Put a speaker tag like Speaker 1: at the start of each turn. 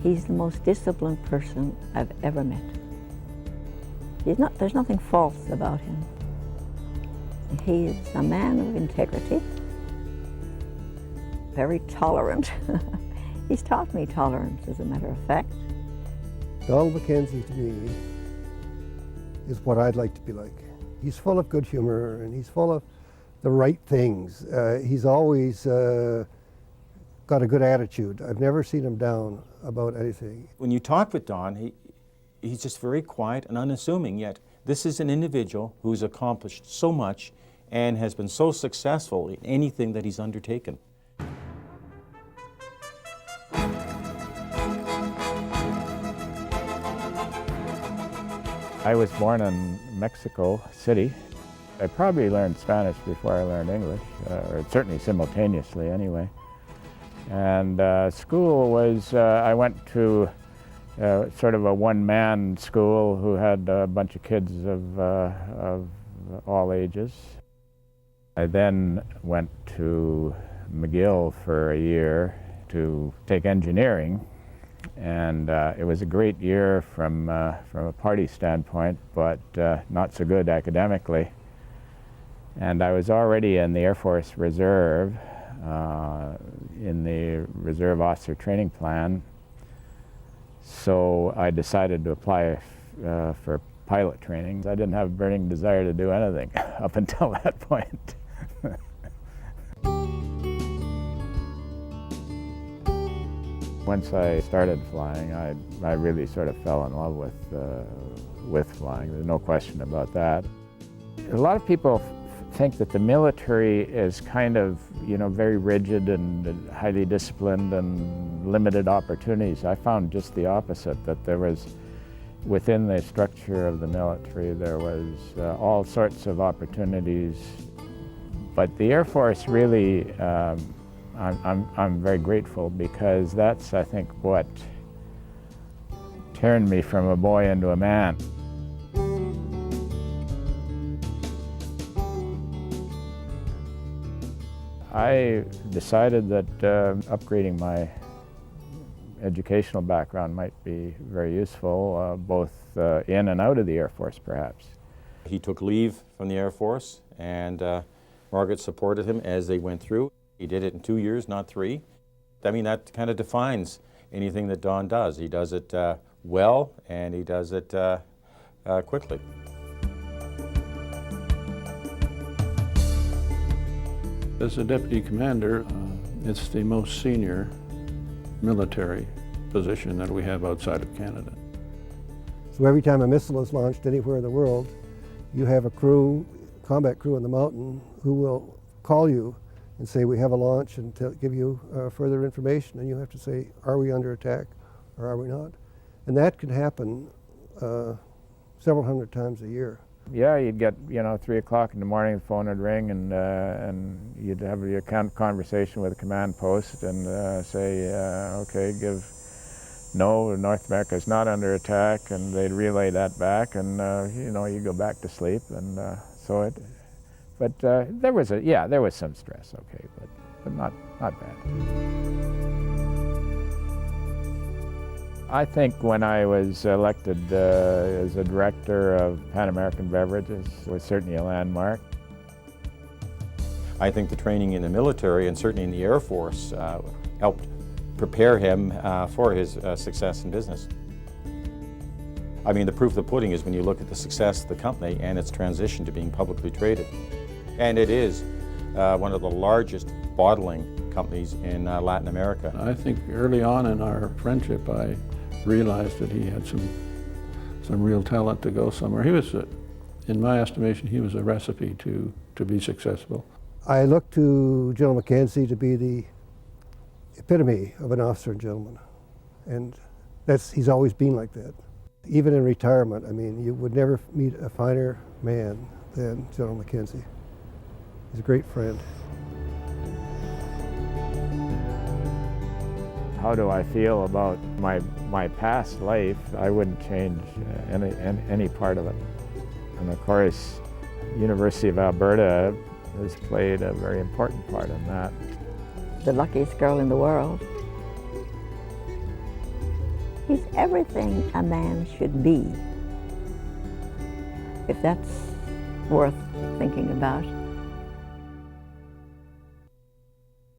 Speaker 1: He's the most disciplined person I've ever met. There's nothing false about him. He's a man of integrity, very tolerant. He's taught me tolerance, as a matter of fact.
Speaker 2: Donald Mackenzie, to me, is what I'd like to be like. He's full of good humor, and he's full of the right things. He's always got a good attitude. I've never seen him down about anything.
Speaker 3: When you talk with Don, he's just very quiet and unassuming, yet this is an individual who's accomplished so much and has been so successful in anything that he's undertaken.
Speaker 4: I was born in Mexico City. I probably learned Spanish before I learned English, or certainly simultaneously anyway. And school was, I went to sort of a one-man school who had a bunch of kids of all ages. I then went to McGill for a year to take engineering, and it was a great year from a party standpoint, but not so good academically. And I was already in the Air Force Reserve, in the Reserve Officer Training Plan, so I decided to apply for pilot training. I didn't have a burning desire to do anything up until that point. Once I started flying, I really sort of fell in love with flying. There's no question about that. A lot of people think that the military is kind of, very rigid and highly disciplined and limited opportunities. I found just the opposite, that there was, within the structure of the military, there was all sorts of opportunities. But the Air Force really, I'm very grateful, because that's, I think, what turned me from a boy into a man. I decided that upgrading my educational background might be very useful, both in and out of the Air Force, perhaps.
Speaker 3: He took leave from the Air Force, and Margaret supported him as they went through. He did it in 2 years, not 3. I mean, that kind of defines anything that Don does. He does it well, and he does it quickly.
Speaker 5: As a deputy commander, it's the most senior military position that we have outside of Canada.
Speaker 2: So every time a missile is launched anywhere in the world, you have a crew, combat crew on the mountain, who will call you and say, we have a launch, and give you further information, and you have to say, are we under attack or are we not? And that can happen several hundred times a year.
Speaker 4: Yeah, you'd get, 3 o'clock in the morning, the phone would ring, and you'd have your conversation with the command post and say, okay, no, North America is not under attack, and they'd relay that back, and you go back to sleep, and but there was some stress, okay, but not bad. I think when I was elected as a director of Pan American Beverages was certainly a landmark.
Speaker 3: I think the training in the military, and certainly in the Air Force, helped prepare him for his success in business. I mean, the proof of the pudding is when you look at the success of the company and its transition to being publicly traded. And it is one of the largest bottling companies in Latin America.
Speaker 5: I think early on in our friendship, I realized that he had some real talent to go somewhere. He was, in my estimation, he was a recipe to be successful.
Speaker 2: I look to General Mackenzie to be the epitome of an officer and gentleman, and he's always been like that. Even in retirement, I mean, you would never meet a finer man than General Mackenzie. He's a great friend.
Speaker 4: How do I feel about my past life? I wouldn't change any part of it. And of course, University of Alberta has played a very important part in that.
Speaker 1: The luckiest girl in the world. He's everything a man should be, if that's worth thinking about.